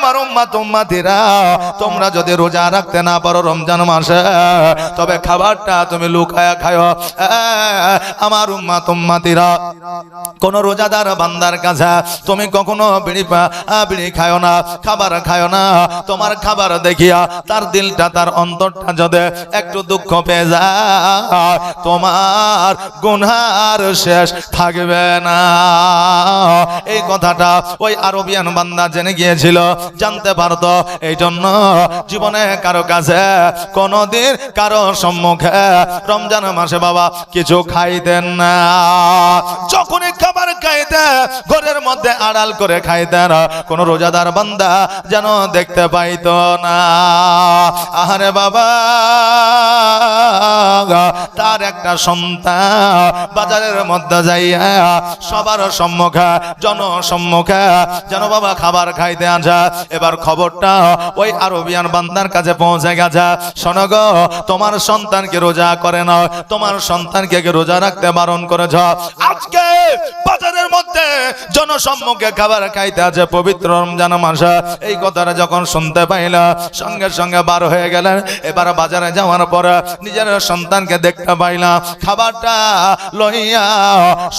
আমার উম্মত উম্মতিরা, তোমরা যদি রোজা রাখতে না পারো রমজান মাসে, তবে খাবারটা তুমি লুকায়া খাও। আমার উম্মত উম্মতিরা, কোন রোজাদার বান্দার কাছে তুমি কখনো বিড়ি খাও না, খাবার খাও না। তোমার খাবার দেখিয়া তার দিলটা, তার অন্তরটা যদি একটু দুঃখ পেয়ে যায়, তোমার গুনার শেষ থাকবে না। এই কথাটা ওই আরবিয়ান বান্দা জেনে গিয়েছিল, জানতে পারতো। এই জন্য জীবনে কারো কাছে কোনদিন কারো সম্মুখে রমজান মাসে বাবা কিছু খাইতেন না। যখনই খাবার খাইতে ঘরের মধ্যে আড়াল করে খাইতেন, কোন রোজাদার বান্দা যেন দেখতে পাইতো না। আহারে বাবা, তার একটা সন্তান বাজারের মধ্যে যাইয়া সবার সম্মুখে, জনসম্মুখে যেন বাবা খাবার খাইতে আসা। এবার খবরটা ওই আরবিয়ান বান্দার কাছে পৌঁছে গেছে। শোনো গো, তোমার সন্তানকে রোজা করে না, তোমার সন্তানকে রোজা রাখতে বারণ করেছ। আজকে বাজারের মধ্যে জনসম্মুখে খাবার খাইতে আছে পবিত্র রমজান মাসে। এই কথাটা যখন শুনতে পাইল, সঙ্গে সঙ্গে বার হয়ে গেলেন। এবার বাজারে যাওয়ার পরে নিজের সন্তানকে দেখতে পাইলা, খাবারটা লইয়া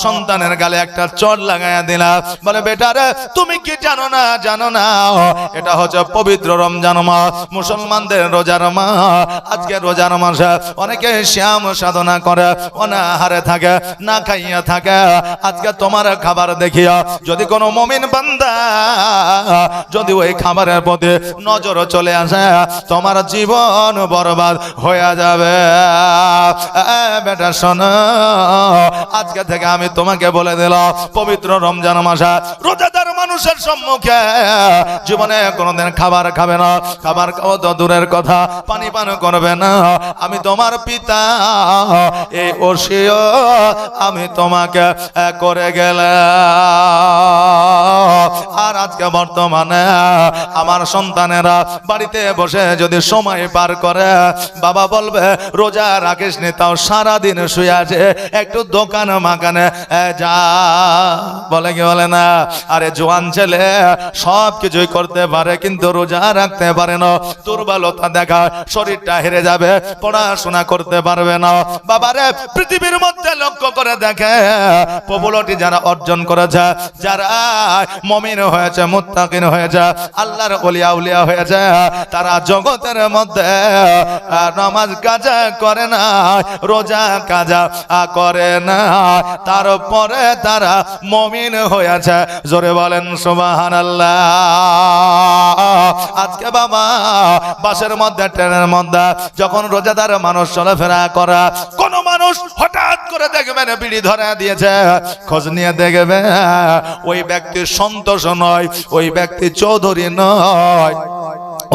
সন্তানের গালে একটা চড় লাগাইয়া দিলা। বলে, বেটারে তুমি কি জানো না, জানো না এটা হচ্ছে পবিত্র রমজান মাস, মুসলমানদের রোজার মাস। আজকে রোজার মাসে অনেকে শ্যাম সাধনা করে, অনাহারে থাকে, না খাইয়া থাকে। আজকে তোমার খাবার দেখিয়া যদি কোনো মুমিন বান্দা যদি ওই খাবারের প্রতি নজর চলে আসে, তোমার জীবন বরবাদ হয়ে যাবে। বেটা শোনো, আজকে থেকে আমি তোমাকে বলে দিলাম, পবিত্র রমজান মাসে রোজাদার মানুষের সম্মুখে জীবনে কোনোদিন খাবার খাবে না। খাবার খাওয়া তো দূরের কথা, পানি পান করবে না। আমি তোমার পিতা, এই ওসিয়ত আমি তোমাকে করে গেলাম। আর আজকে বর্তমানে আমার সন্তানেরা বাড়িতে বসে যদি সময় পার করে, বাবা বলবে রোজা রাখিস নি, তাও সারাদিন শুয়ে আছে, একটু দোকান মাকানে যা, বলে কি বলে না? আরে জোয়ান ছেলে সব কিছুই করতে পারে, কিন্তু রোজা রাখতে পারে না। দুর্বলতা দেখা, শরীরটা হেরে যাবে, পড়াশোনা করতে পারবে না। বাবারে, পৃথিবীর মধ্যে লক্ষ্য করে দেখে, পপুলারিটি যারা অর্জন করেছে, যারা মুমিন হয়েছে, মুত্তাকিন হয়েছে, আল্লাহর ওলিয়া উলিয়া হয়েছে, তারা জগতের মধ্যে নামাজ কাজা করে না, রোজা কাজা করে না, তারপরে তারা মুমিন হয়েছে। জোরে বলেন সুবহানাল্লাহ। আজকে বাবা বাসের মধ্যে, ট্রেনের মধ্যে যখন রোজাদার মানুষ চলাফেরা করা, কোন মানুষ হঠাৎ করে দেখবেন বিড়ি ধরে দিয়েছে, খোঁজ নিয়ে দেখবে ওই ব্যক্তি সন্তোষ নয়, ওই ব্যক্তি চৌধুরী নয়,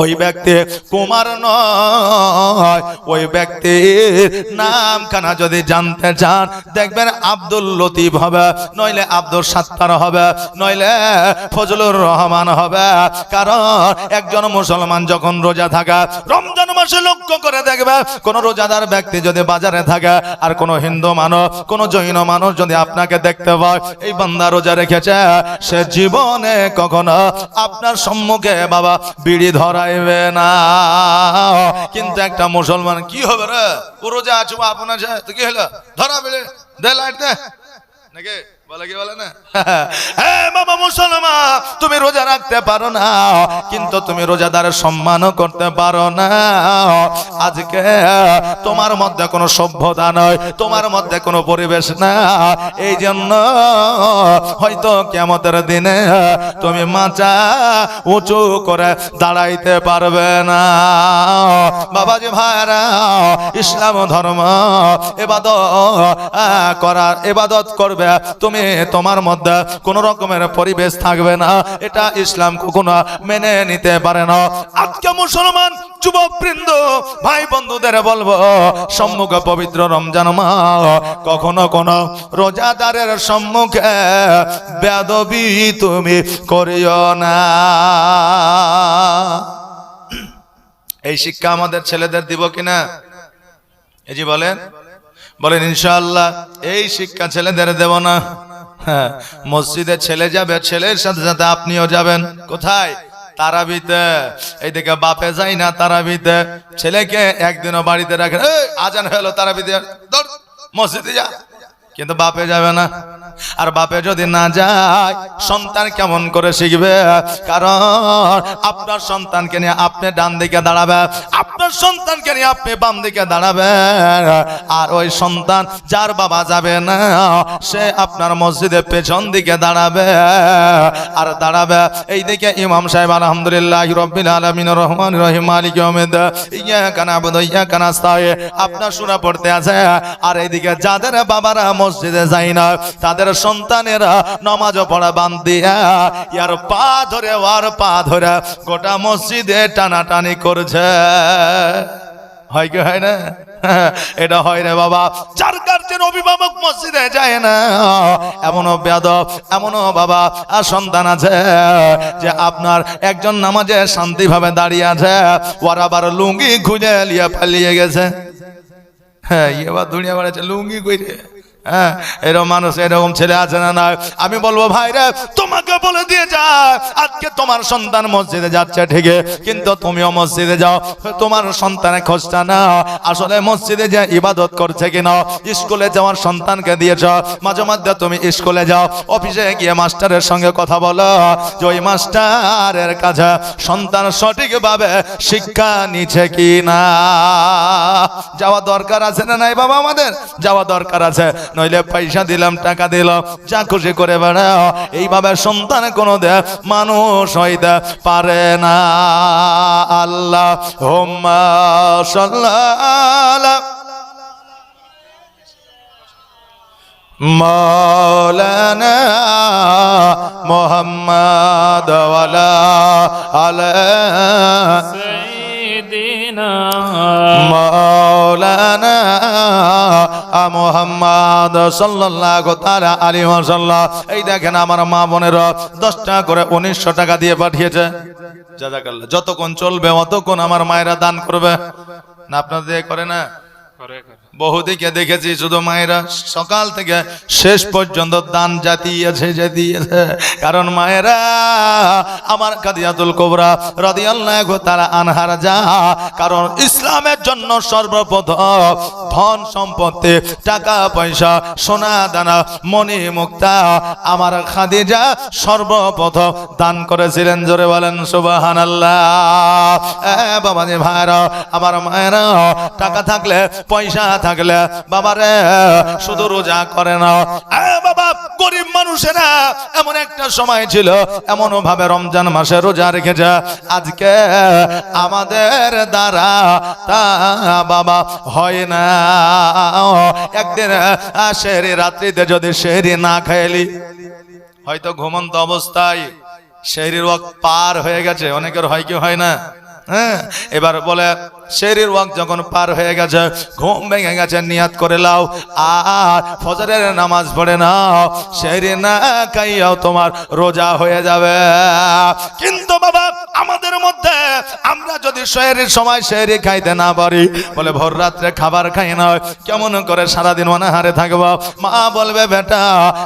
ওই ব্যক্তি কুমার নয়, ওই ব্যক্তির নামখানা যদি জানতে চান, দেখবেন আব্দুল লতিফ হবে, নইলে আব্দুল সাত্তার হবে, নইলে ফজলুর রহমান হবে। কারণ একজন মুসলমান যখন রোজা থাকা, রমজান মাসে লক্ষ্য করে দেখবে কোন রোজাদার ব্যক্তি যদি বাজারে থাকে, আর কোন হিন্দু মানুষ, কোন জৈন মানুষ যদি আপনাকে দেখতে পায় এই বান্দা রোজা রেখেছে, সে জীবনে কখনো আপনার সম্মুখে বাবা বিড়ি ধরাইবে না। কিন্তু একটা মুসলমান কি হবে রে, ও রোজা আছে, আপনার কি হলো, ধরা বেড়ে দে লাইট দে নাকি, বলে কি বলে না? হ্যাঁ বাবা মুসলমান, তুমি রোজা রাখতে পারো না, কিন্তু তুমি রোজাদারের সম্মানও করতে পারো না। আজকে তোমার মধ্যে কোনো সভ্যতা নয়, তোমার মধ্যে কোনো পরিবেশ না, এই জন্য হয়তো কিয়ামতের দিনে তুমি মাথা উঁচু করে দাঁড়াইতে পারবে না। বাবাজি ভাইরা, ইসলাম ধর্ম ইবাদত করবে তুমি, তোমার মধ্যে কোন রকমের পরিবেশ থাকবে না, এটা ইসলাম কখনো মেনে নিতে পারে না। আজকে মুসলমান যুবকবৃন্দ, ভাই বন্ধুদের বলবো, সম্মুখে পবিত্র রমজান মাস, কখনো কোন রোজাদারের সম্মুখে বেয়াদবি তুমি করিও না। এই শিক্ষা আমাদের ছেলেদের দিব কিনা? এই জি বলেন ইনশাআল্লাহ এই শিক্ষা ছেলেদের দেব না। হ্যাঁ, মসজিদে ছেলে যাবে, ছেলের সাথে সাথে আপনিও যাবেন। কোথায়? মসজিদে। কারণ একজন মুসলমান যখন রোজা থাকা, রমজান মাসে লক্ষ্য করে দেখবে কোন রোজাদার ব্যক্তি যদি বাজারে থাকে, আর কোন হিন্দু মানুষ, কোন জৈন মানুষ যদি আপনাকে দেখতে পায় এই বান্দা রোজা রেখেছে, সে জীবনে কখনো আপনার সম্মুখে বিড়ি ধরাইবে না। তারাবিতে, এইদিকে বাপে যায় না তারাবিতে, ছেলেকে একদিনও বাড়িতে রাখে, আজান হলো তারাবিতে মসজিদে যা, কিন্তু বাপে যাবে না। আর বাপে যদি না যায় সন্তান কেমন করে শিখবে? কারণ আপনার সন্তানকে নিয়ে আপনি ডান দিকে দাঁড়াবে, আপনার সন্তানকে নিয়ে আপনি বাম দিকে দাঁড়াবেন, আর ওই সন্তান যার বাবা যাবে না সে আপনার মসজিদের পেছন দিকে দাঁড়াবে। আর দাঁড়াবে এইদিকে ইমাম সাহেব আলহামদুলিল্লাহ রাব্বিল আলামিন রহমানির রহিম মালিক ইয়াউমিদ্দিন ইয়্যাকা না'বুদু ওয়া ইয়্যাকা নাস্তাঈন আপনার সূরা পড়তে আছে। আর এইদিকে যাদের বাবারা মসজিদে যায় না তাদের সন্তানেরা নামাজ পড়া বাদ দিয়া ইয়ার পা ধরে ওর পা ধরে গোটা মসজিদে টানাটানি করছে। হয় কি হয় না? এটা হয় রে বাবা। যার গার্জেন অভিভাবক মসজিদে যায় না, এমনও বেয়াদব এমনও বাবা আর সন্তান আছে যে আপনার একজন নামাজে শান্তিভাবে দাঁড়িয়ে আছে, ওর আবার লুঙ্গি খুঁজে লিয়ে পালিয়ে গেছে। হ্যাঁ, এবার দুনিয়া বাড়াচ্ছে লুঙ্গি কইরে। হ্যাঁ, এরকম মানুষ এরকম ছেলে আছে না? না, আমি বলবো ভাই রে, তোমাকে বলে দিয়ে যা, আজকে তোমার সন্তান মসজিদে যাচ্ছে ঠিকই, কিন্তু তুমিও মসজিদে যাও, তোমার সন্তানের খোঁজটা না আসলে মসজিদে যে ইবাদত করছে কিনা। স্কুলে যাওয়ার সন্তানকে দিয়েছ, মাঝে মধ্যে তুমি স্কুলে যাও, অফিসে গিয়ে মাস্টারের সঙ্গে কথা বলো যে ওই মাস্টারের কাছে সন্তান সঠিকভাবে শিক্ষা নিচ্ছে কি না। যাওয়া দরকার আছে না নাই বাবা? আমাদের যাওয়া দরকার আছে, নইলে পয়সা দিলাম টাকা দিলাম যা খুশি করে বেড়াও, এইভাবে সন্তান কোনো দে মানুষ হইতে পারে না। আল্লাহুম্মা সাল্লি মাওলানা মুহাম্মদ ওয়ালা আলা সাইয়্যিদিনা মাওলানা মুহাম্মদ সাল্লাল্লাহু তাআলা আলাইহি ওয়াসাল্লাম। এই দেখেন আমার মা বোনেরা 10 টাকা করে 1900 টাকা দিয়ে পাঠিয়েছে। জাযাকাল্লাহ। যতক্ষণ চলবে অতক্ষণ আমার মায়েরা দান করবে না, আপনাদের করে না? বহুদিকে দেখেছি শুধু মায়েরা সকাল থেকে শেষ পর্যন্ত দান জাতিয়েছে। কারণ মায়েরা আমার খাদিজাতুল কুবরা রাদিয়াল্লাহু তাআলা আনহার যা, কারণ ইসলামের জন্য সর্বপ্রথম ধন সম্পত্তি টাকা পয়সা সোনা দানা মণি মুক্তা আমার খাদিজা সর্বপ্রথম দান করেছিলেন। জোরে বলেন সুবহানাল্লাহ। বাবাজি ভাইরা, আমার মায়েরা টাকা থাকলে পয়সা থাকলে বাবারে শুধু রোজা করে না। বাবা, গরিব মানুষেরা এমন একটা সময় ছিল এমন ভাবে রমজান মাসে রোজা রেখেছে, আজকে আমাদের দ্বারা তা বাবা হয় না। একদিন সেহরি রাত্রিতে যদি সেহরি না খাইলি, হয়তো ঘুমন্ত অবস্থায় সেহরির ওয়াক্ত পার হয়ে গেছে, অনেকের হয় কি হয় না? হ্যাঁ, এবার বলে সেহরির ওয়াক্ত যখন পার হয়ে গেছে, ঘুম ভেঙে গেছে, নিয়াত করে লাও আর ফজরের নামাজ পড়ে নাও, সেহরি না খাইয়াও তোমার রোজা হয়ে যাবে। কিন্তু বাবা আমাদের মধ্যে আমরা যদি সেহরির সময় সেহরি খাইতে না পারি, বলে ভোর রাত্রে খাবার খাই না, কেমন করে সারাদিন অনাহারে থাকবো? মা বলবে বেটা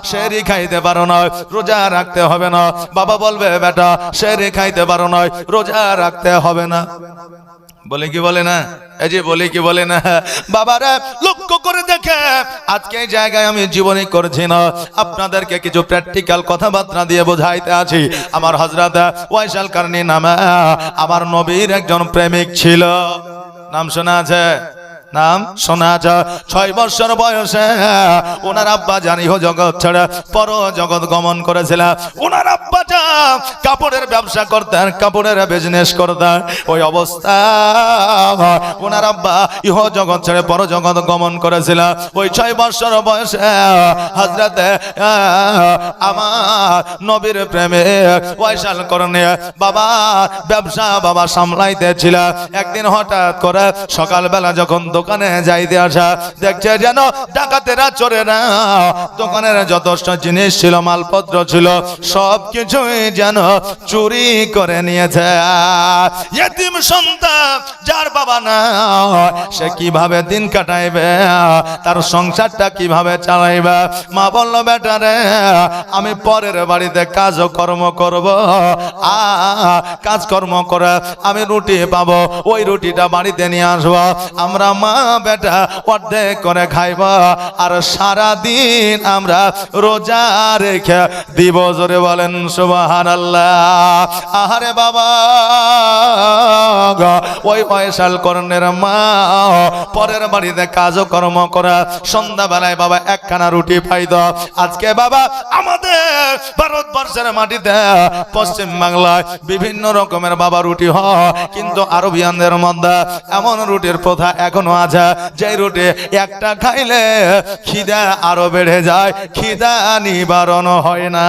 সেহরি খাইতে পারো না, রোজা রাখতে হবে না। বাবা বলবে বেটা সেহরি খাইতে পারো না, রোজা রাখতে হবে না। বলে কি বলে না? এই যে বলে কি বলে না? বাবারা লক্ষ্য করে দেখে, আজকে এই জায়গায় আমি জীবনী করছি না, আপনাদেরকে কিছু প্র্যাকটিক্যাল কথাবার্তা দিয়ে বোঝাইতে আছি। আমার হযরত ওয়াইসাল কারনী নামে আমার নবীর একজন প্রেমিক ছিল। নাম শোনা আছে? নাম শোনা আছে। 6 বছর বয়সে ওনার আব্বা জানি জগৎ ছেড়ে পর জগৎ গমন করেছিল। ওনার আব্বা কাপড়ের ব্যবসা করতেন, কাপড়ের বিজনেস করতেন। ওই অবস্থা ওনার আব্বা ইহ জগৎ ছেড়ে পর জগৎ গমন করেছিল। ওই 6 বছর বয়সে হযরতে আমার নবীর প্রেমে ওয়াইসাল করণে বাবা ব্যবসা বাবা সামলাইতেছিল। একদিন হঠাৎ করে সকালবেলা যখন দোকানে যাইতে আসা, দেখছে যেন ডাকাতেরা চোরে না দোকানের যত জিনিস ছিল, মালপত্র ছিল, সব কিছুই যেন চুরি করে নিয়েছে। ইতিম সন্তান যার বাবা না, সে কিভাবে দিন কাটাইবে, তার সংসারটা কিভাবে চালাইবে? মা বলল, বেটারে আমি পরের বাড়িতে কাজকর্ম করব, কাজকর্ম করে আমি রুটি পাবো, ওই রুটিটা বাড়িতে নিয়ে আসবো, আমরা মা বেটা অর্ধেক করে খাইব, আর সারা দিন আমরা রোজা রেখে দিব। জোরে বলেন সুবহানাল্লাহ। আহারে বাবা, ওই পয়সাল কর্ণের মা পরের বাড়িতে কাজকর্ম করা, সন্ধ্যাবেলায় বাবা একখানা রুটি পাইত। আজকে বাবা আমাদের ভারতবর্ষের মাটিতে পশ্চিম বাংলায় বিভিন্ন রকমের বাবা রুটি হয়, কিন্তু আরবিয়ানদের মধ্যে এমন রুটির প্রথা এখনো আছে, যে রুটি একটা খাইলে খিদা আরো বেড়ে যায়, খিদা নিবারণ হয় না।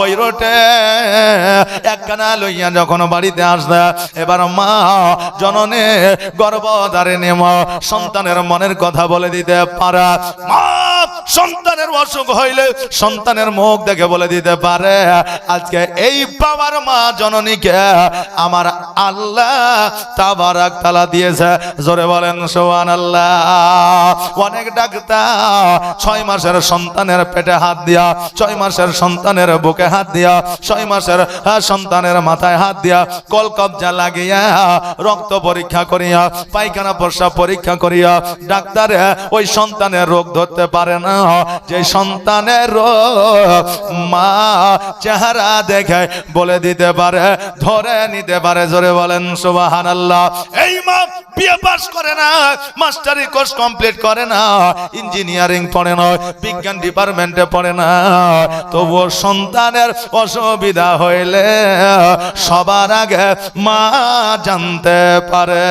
ওই রুটি একখানা লইয়া যখন বাড়িতে আসবে, এবার মা জননে গর্ভধারিণী মা সন্তানের মনের কথা বলে দিতে পারে। মা সন্তানের অসুখ হইলে সন্তানের মুখ দেখে বলে দিতে পারে, আজকে এই পাওয়ার মা জননীকে আমার আল্লাহ তাবারাক তাআলা দিয়েছে। জোরে বলেন সুবহানাল্লাহ। অনেক ডাক্তার 6 মাসের সন্তানের পেটে হাত দিয়া, 6 মাসের সন্তানের বুকে হাত দিয়া, 6 মাসের সন্তানের মাথায় হাত দিয়া, কলকবজা লাগিয়া, রক্ত পরীক্ষা করিয়া, পায়খানা প্রস্রাব পরীক্ষা করিয়া ডাক্তারে ওই সন্তানের রোগ ধরতে পারে না। যে সন্তানের রোগ মা চেহারা দেখে বলে দিতে পারে, ধরে নিতে পারে। জোরে বলেন সুবহানাল্লাহ। এই মা বিএ পাস করে না, মাস্টারি কোর্স কমপ্লিট করে না, ইঞ্জিনিয়ারিং পড়ে না, বিজ্ঞান ডিপার্টমেন্টে পড়ে না, তবুও সন্তানের অসুবিধা হইলে সবার আগে মা জানতে পারে।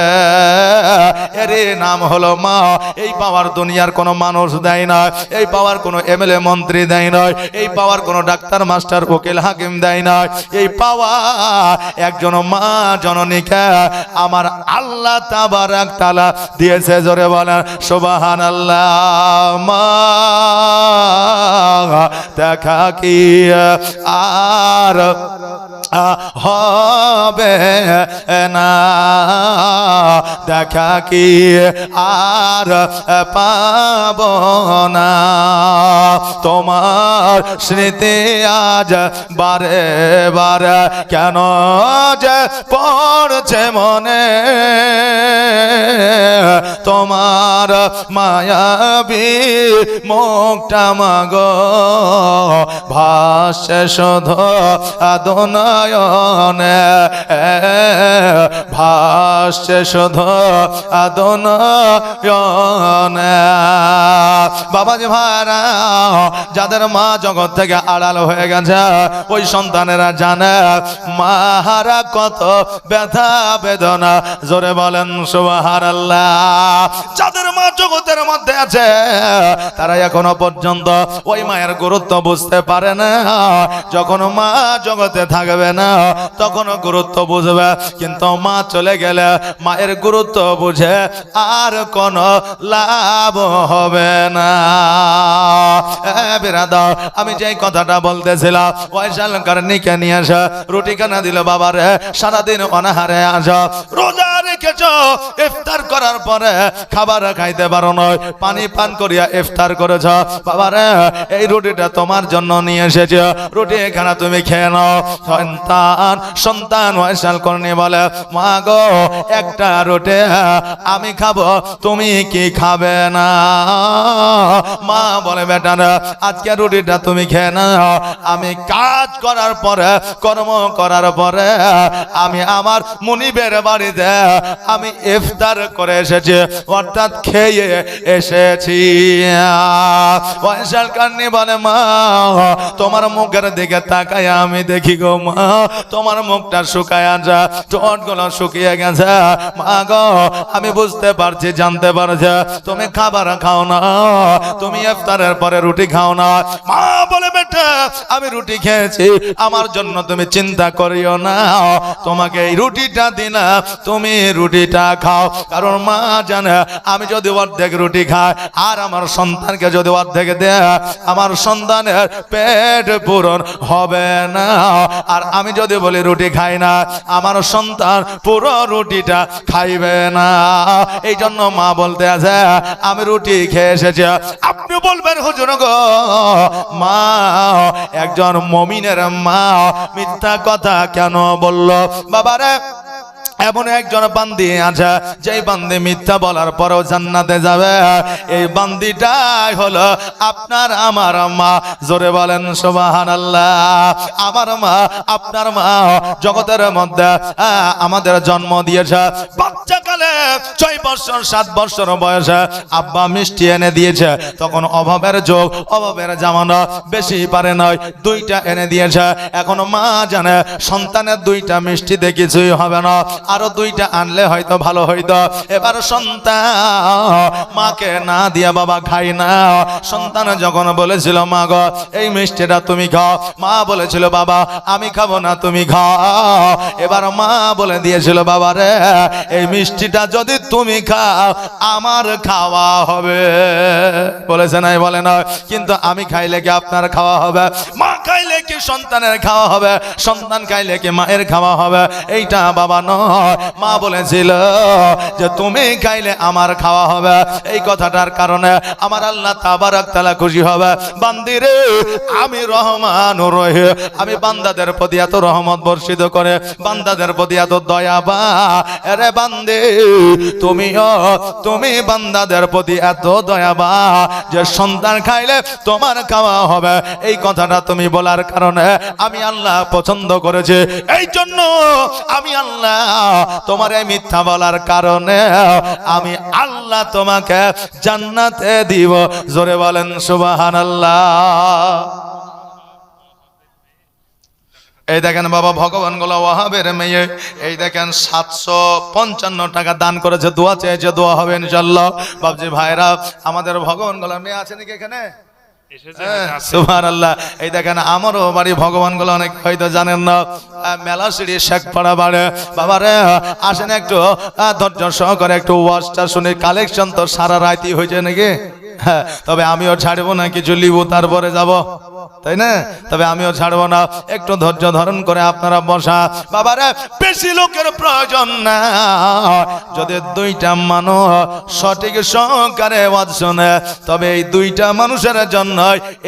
এর নাম হলো মা। এই পাওয়ার দুনিয়ার কোনো মানুষ দেয় না, এই পাওয়ার কোনো এমএলএ মন্ত্রী দেয় না, এই পাওয়ার কোনো ডাক্তার মাস্টার উকিল হাকিম দেয় না, এই পাওয়ার একজন মা জননীকে আমার আল্লাহ তাবারাক তাআলা দিয়েছে। জোরে বলেন সুবহানাল্লাহ। মা দেখা কি আর হবে না, দেখা কি আর পাব না, তোমার স্মৃতি আজ বারে বারে কেন যে পড়ছে মনে, তোমার মায়াবী মুখটা মাগো ভাসে শুধু আদনয়নে, ভাসে শুধু আদনয়নে। বাবাজি ভাইরা, যাদের মা জগৎ থেকে আড়াল হয়ে গেছে, ওই সন্তানেরা জানে মাহারা কত ব্যথা বেদনা। জোরে বলেন সুবহানাল্লাহ। যাদের মা জগতের মধ্যে আছে, তারা এখনো পর্যন্ত ওই মায়ের গুরুত্ব বুঝতে পারে না। যখন মা জগতে থাকবে না তখন গুরুত্ব বুঝবে, কিন্তু মা চলে গেলে মায়ের গুরুত্ব বুঝে আর কোনো লাভ হবে না। বিরাদর, আমি যেই কথাটা বলতেছিলাম, ওয়াইসাল কারণীকে নিয়ে আসা, রুটি খানা দিল বাবারে, সারাদিন অনাহারে আসা, রোজা রেখেছ, ইফতার করার পরে খাবার খাইতে পারো নয়, পানি পান করিয়া ইফতার করেছ, বাবারে এই রুটিটা তোমার জন্য নিয়ে এসেছে, রুটি এখানে তুমি খেয়ে নাও। সন্তান ওয়াইসাল করনি বলে, মা গো একটা রুটি আমি খাবো, তুমি কি খাবে না? মা বলে, বেটা না, আজকে রুটিটা তুমি খেয়ে নাও, আমি কাজ করার পরে, কর্ম করার পরে আমি আমার মুনিবের বাড়িতে আমি ইফতার করে এসেছি, অর্থাৎ খেয়ে এসেছি। ওয়াইসাল কান্নি বলে, মা তোমার মুখের দিকে তাকায় আমি দেখি গো মা, তোমার মুখটা শুকায়া যা, ঠোঁটগুলো শুকিয়ে গেছে। মা গো আমি বুঝতে পারছি, জানতে পারছি তুমি খাবার খাও না, তুমি ইফতারের পরে রুটি খাও না। মা বলে, বেটা আমি রুটি খেয়েছি, আমার জন্য তুমি চিন্তা করিও না, তোমাকে এই রুটিটা দিনা, তুমি রুটিটা খাও। কারণ মা জানে আমি যদি অর্ধেক রুটি খাই আর আমার সন্তানকে যদি অর্ধেক দেয়, আমার সন্তানের পেট পূরণ হবে না। আর আমি যদি বলি রুটি খাই না, আমার সন্তান পুরো রুটিটা খাইবে না। এই জন্য মা বলতে আছে আমি রুটি খেয়ে এসেছি। আপনি বলবেন হুজুর গো, মা একজন মুমিনের মা মিথ্যা কথা কেন বলল? বাবারে, এমন একজন বান্দি আছে যেই বান্দি মিথ্যা বলার পরেও জান্নাতে যাবে। এই বান্দিটাই হলো আপনার আমার মা। জোরে বলেন সুবহানাল্লাহ। আমার মা, আপনার মা জগতের মধ্যে আমাদের জন্ম দিয়েছে। বাচ্চাকালে 6 বছর 7 বছর বয়সে আব্বা মিষ্টি এনে দিয়েছে। তখন অভাবের যুগ, অভাবের জামানা, বেশি পারে নয়, 2টা এনে দিয়েছে। এখন মা জানে সন্তানের 2টা মিষ্টিতে কিছুই হবে না, আরো 2টা আনলে হয়তো ভালো হইতো। এবার সন্তান মাকে না দিয়া বাবা খাই না। সন্তান যখন বলেছিল মা গো এই মিষ্টিটা তুমি খাও, মা বলেছিল বাবা আমি খাবো না, তুমি খাও। এবার মা বলে দিয়েছিল বাবা রে এই মিষ্টিটা যদি তুমি খাও আমার খাওয়া হবে। বলেছে নাই? বলে না। কিন্তু আমি খাইলে কি আপনার খাওয়া হবে? মা খাইলে কি সন্তানের খাওয়া হবে? সন্তান খাইলে কি মায়ের খাওয়া হবে? এইটা বাবা নয়, মা বলেছিল যে তুমি খাইলে আমার খাওয়া হবে। এই কথাটার কারণে আমার আল্লাহ তাবারক তাআলা খুশি হবে। বান্দিরে আমি রহমানুর রহিম, আমি বান্দাদের প্রতি এত রহমত বর্ষিত করে, বান্দাদের প্রতি এত দয়া বা আরে বান্দে তুমি বান্দাদের প্রতি এত দয়া বা যে সন্তান খাইলে তোমার খাওয়া হবে। এই কথাটা তুমি বলার কারণে আমি আল্লাহ পছন্দ করেছি। এই জন্য আমি আল্লাহ তোমার এই মিথ্যা বলার কারণে আমি আল্লাহ তোমাকে জান্নাতে দিব। জোরে বলেন সুবহানাল্লাহ। এই দেখেন বাবা, ভগবান গোলা ওয়াহাবের মেয়ে এই দেখেন 755 টাকা দান করেছে, দোয়া চেয়েছে, দোয়া হবে ইনশাআল্লাহ। বাবজি ভাইরা, আমাদের ভগবান গোলা মেয়ে আছে নাকি এখানে? সুবহানাল্লাহ। এই দেখেন আমারও বাড়ি ভগবান গুলো অনেক হয়তো জানেন না, মেলাশিড়ি শেখপাড়া বাড়ে। বাবারে আসেন একটু ধৈর্য সহকারে একটু ওয়াজটা শুনে। কালেকশন তো সারা রাতই হয়েছে নাকি? হ্যাঁ, তবে আমিও ছাড়বো না, কিছু লিব তারপরে যাব, তাই না? তবে আমিও ছাড়বো না, একটু ধৈর্য ধারণ করে আপনারা বসা। বাবারে বেশি লোকের প্রয়োজন না, যদি 2টা মানুষ সঠিক সহকারে ওয়াজ শুনে তবে এই 2টা মানুষের জন্য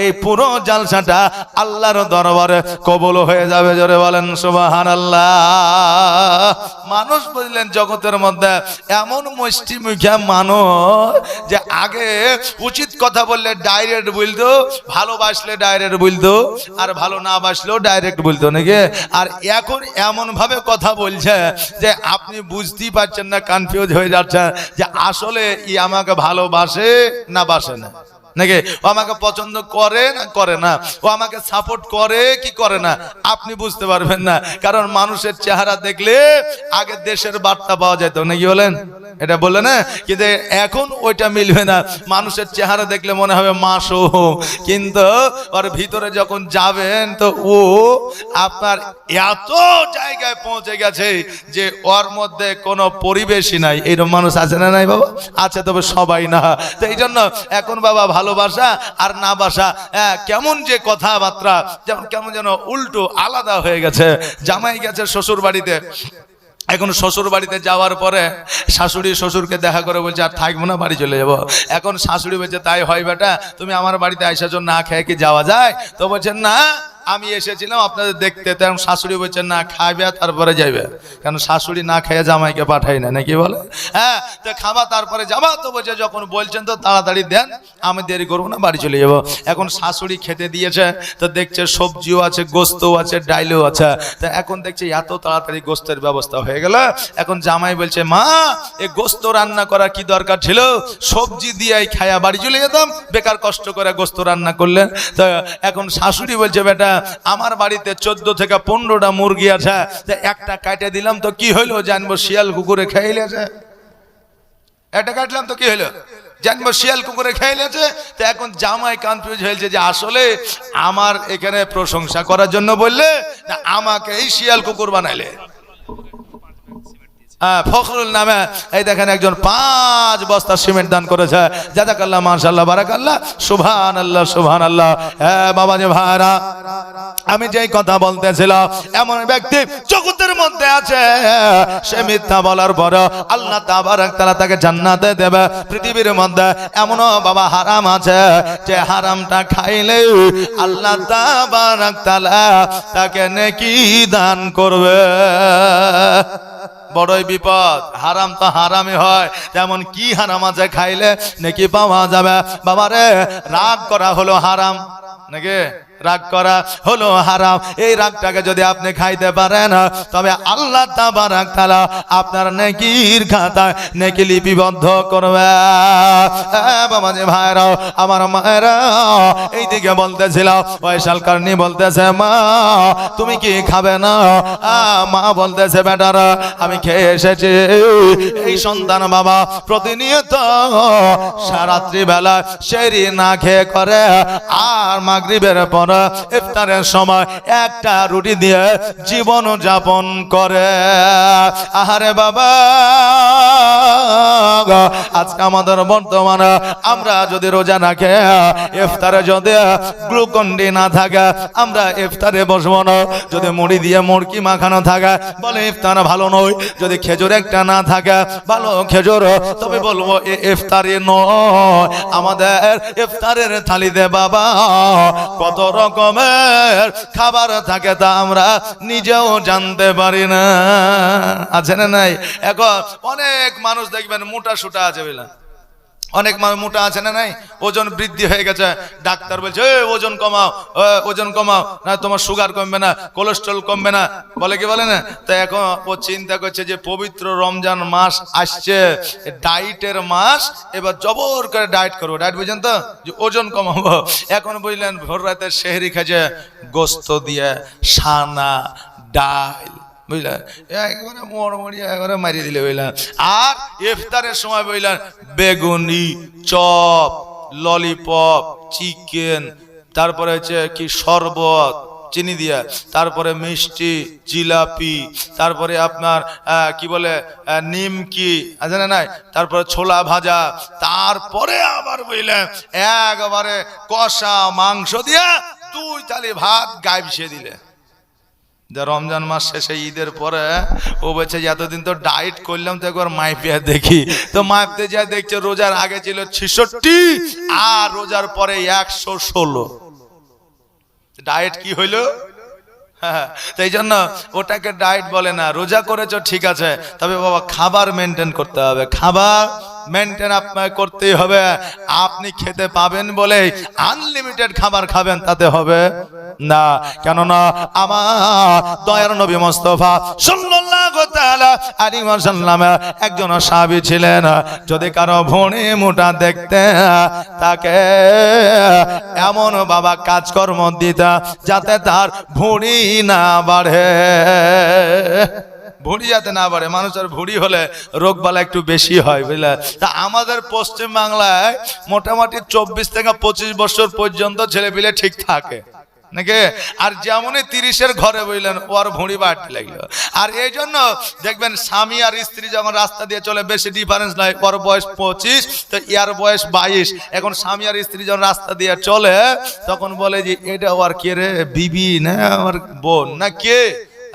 এই পুরো জালসাটা আল্লাহর দরবারে কবুল হয়ে যাবে। জোরে বলেন সুবহানাল্লাহ। মানুষ বুঝলেন জগতের মধ্যে এমন মিষ্টি মুখে মানুষ যে আগে উচিত কথা বললে ডাইরেক্ট বলতো, ভালোবাসলে ডাইরেক্ট বলতো, আর ভালো না বাসলেও ডাইরেক্ট বলতো নাকি? আর এখন এমন ভাবে কথা বলছে যে আপনি বুঝতেই পারছেন না, কনফিউজ হয়ে যাচ্ছেন যে আসলে ই আমাকে ভালোবাসে না বাসে না নাকি, ও আমাকে পছন্দ করে না করে না, ও আমাকে সাপোর্ট করে কি করে না, আপনি বুঝতে পারবেন না। কারণ মানুষের চেহারা দেখলে আগে দেশের বার্তা পাওয়া যেত নাকি, বলেন? এটা বললে না, কিন্তু এখন ওইটা মিলবে না। মানুষের চেহারা দেখলে মনে হবে মাসও, কিন্তু ওর ভিতরে যখন যাবেন তো ও আপনার এত জায়গায় পৌঁছে গেছে যে ওর মধ্যে কোনো পরিবেশই নাই। এইরকম মানুষ আছে না নাই বাবা? আছে, তবে সবাই না। তো এই জন্য এখন বাবা ভালোবাসা আর না বাসা কেমন যে কথাবার্তা, যেমন কেমন যেন উল্টো আলাদা হয়ে গেছে। জামাই গেছে শ্বশুর বাড়িতে, এখন শ্বশুর বাড়িতে যাওয়ার পরে শাশুড়ি শ্বশুরকে দেখা করে বলছে আর থাকবো না, বাড়ি চলে যাবো। এখন শাশুড়ি বলছে তাই হয় বেটা, তুমি আমার বাড়িতে আইসার জন্য না খেয়ে কি যাওয়া যায়? তো বলছেন না আমি এসেছিলাম আপনাদের দেখতে। তেমন শাশুড়ি বলছেন না খাবে তারপরে যাবে, কারণ শাশুড়ি না খেয়ে জামাইকে পাঠাই না নাকি, বলে? হ্যাঁ, তো খাবা তারপরে যাবা। তো বলছে যখন বলছেন তো তাড়াতাড়ি দেন, আমি দেরি করবো না, বাড়ি চলে যাবো। এখন শাশুড়ি খেতে দিয়েছে, তো দেখছে সবজিও আছে, গোস্তও আছে, ডাইলও আছে। তো এখন দেখছে এত তাড়াতাড়ি গোস্তের ব্যবস্থা হয়ে গেল। এখন জামাই বলছে মা এ গোস্ত রান্না করা কি দরকার ছিল, সবজি দিয়ে খায়া বাড়ি চলে যেতাম, বেকার কষ্ট করে গোস্ত রান্না করলেন। তো এখন শাশুড়ি বলছে বেটা আমার বাড়িতে 14 থেকে 15টা মুরগি আছে, একটা কাটে দিলাম তো কি হইলো, জানবো শিয়াল কুকুরে খেয়ে গেছে। একটা কাটলাম তো কি হইলো, জানবো শিয়াল কুকুরে খেয়ে গেছে। তো এখন জামাই কনফিউজ হয়েছে যে আসলে আমার এখানে প্রশংসা করার জন্য বললে না আমাকে এই শিয়াল কুকুর বানাইলে। ফখরুল নামে এই দেখেন একজন 5 বস্তা সিমেন্ট দান করেছে। জাযাকাল্লাহ, মাশাআল্লাহ, বারাকাল্লাহ, সুবহানাল্লাহ, সুবহানাল্লাহ। বাবা যে ভাইরা, আমি যেই কথা বলতেছিলাম, এমন ব্যক্তি জগতের মধ্যে আছে, সে মিথ্যা বলার পর আল্লাহ তাবারক তাআলা তাকে জান্নাতে দেবে। পৃথিবীর মধ্যে এমনও বাবা হারাম আছে, যে হারামটা খাইলে আল্লাহ তাবারক তাআলা তাকে নেকি দান করবে। বড়ই বিপদ। হারাম তো হারামই হয়, তেমন কি হারাম আছে খাইলে নেকি পাওয়া যাবে? বাবারে, রাগ করা হলো হারাম নাকি? রাগ করা হলো হারাম। এই রাগটাকে যদি আপনি খাইতে পারেন, তবে আল্লাহ তাবারক তাআলা আপনার নেকির খাতায় নেকি লিপিবদ্ধ করবে। বাবা যে ভাইরা, আমার মায়েরা, এইদিকে বলতেছিল, ওয়াইশাল কারনি বলতেছে, মা তুমি কি খাবে না? মা বলতেছে, বেটারা আমি খেয়ে এসেছি। এই সন্তান বাবা প্রতিনিয়ত রাত্রি বেলা সেহরি না খেয়ে করে, আর মাগরিবের পর ইফতারের সময় একটা রুটি দিয়ে জীবন যাপন করে। আহারে বাবা, আজকে আমাদের বর্তমানে আমরা যদি রোজা না খেয়ে ইফতারে যদি গ্লুকন্ডি না থাকে, আমরা ইফতারে বসবো না। যদি মুড়ি দিয়ে মুড়কি মাখানো থাকে, বলে ইফতার ভালো নয়। যদি খেজুর একটা না থাকে, ভালো খেজুর, তবে বলবো ইফতারি নয়। আমাদের ইফতারের থালিতে বাবা কত রকমের খাবার থাকে, তা আমরা নিজেও জানতে পারি না। আছে না নাই? এখন অনেক মানুষ দেখবেন মোটা সোটা আছে, বুঝলেন? অনেক মানুষ মোটা আছে না নাই? ওজন বৃদ্ধি হয়ে গেছে, ডাক্তার বলছে ওজন কমাও, ওজন কমাও, না তোমার সুগার কমবে না, কোলেস্ট্রল কমবে না, বলে কি বলে না? তো এখন ও চিন্তা করছে যে পবিত্র রমজান মাস আসছে, ডায়েটের মাস, এবার জবর করে ডায়েট করবো। ডায়েট বুঝছেন তো, যে ওজন কমাবো। এখন বুঝলেন, ভোর রাতে সেহরি খাচ্ছে গোস্ত দিয়ে, সানা, ডাল, বুঝলেন, একবারে মরমরিয়া একবারে মারিয়ে দিলে, বুঝলেন। আর ইফতারের সময় বুঝলেন, বেগুনি, চপ, ললিপপ, চিকেন, তারপরে হচ্ছে কি শরবত চিনি দিয়া, তারপরে মিষ্টি, জিলাপি, তারপরে আপনার কি বলে নিমকি, আছে না নাই? তারপরে ছোলা ভাজা, তারপরে আবার বুঝলেন একবারে কষা মাংস দিয়া 2 থালি ভাত গায়ে মিশিয়ে দিলে। রমজান মাস শেষে ঈদের পরে ও বলছে এতদিন তো ডায়েট করলাম, তো একবার মাইপিয়া দেখি। তো মাইপতে যা দেখছে রোজার আগে ছিল 66 আর রোজার পরে 116। ডায়েট কি হইল? তাই জন্য ওটাকে ডায়েট বলে না। রোজা করেছো ঠিক আছে, তবে বাবা খাবার মেনটেন করতে হবে। খাবার মেনটেন আপনাকে করতেই হবে। আপনি খেতে পাবেন বলে আনলিমিটেড খাবার খাবেন, তাতে হবে না। কেননা আমার দয়ার নবী মুস্তাফা সাল্লাল্লাহু তাআলা আলাইহি ওয়াসাল্লাম একজন সাহাবী ছিলেন। যদি কারো ভুঁড়ি মোটা দেখতে, তাকে এমন বাবা কাজকর্ম দিতা যাতে তার ভুঁড়ি না বাড়ে। ভুঁড়ি যাতে না বাড়ে। মানুষের ভুঁড়ি হলে রোগবালা একটু বেশি হয়, বুঝলে। তা আমাদের পশ্চিম বাংলায় মোটামুটি 24 থেকে 25 বছর পর্যন্ত ছেলেপিলে ঠিক থাকে নাকি? আর যেমনই 30-এর ঘরে বুঝলেন, ওর ভুঁড়ি বাড়তে লাগলো। আর এই জন্য দেখবেন স্বামী আর স্ত্রী যখন রাস্তা দিয়ে চলে, বেশি ডিফারেন্স নয়, ওর বয়স 25 তো ইয়ার বয়স 22। এখন স্বামী আর স্ত্রী যখন রাস্তা দিয়ে চলে, তখন বলে যে এটা ওর কে রে, বিবি না আমার বোন না কে?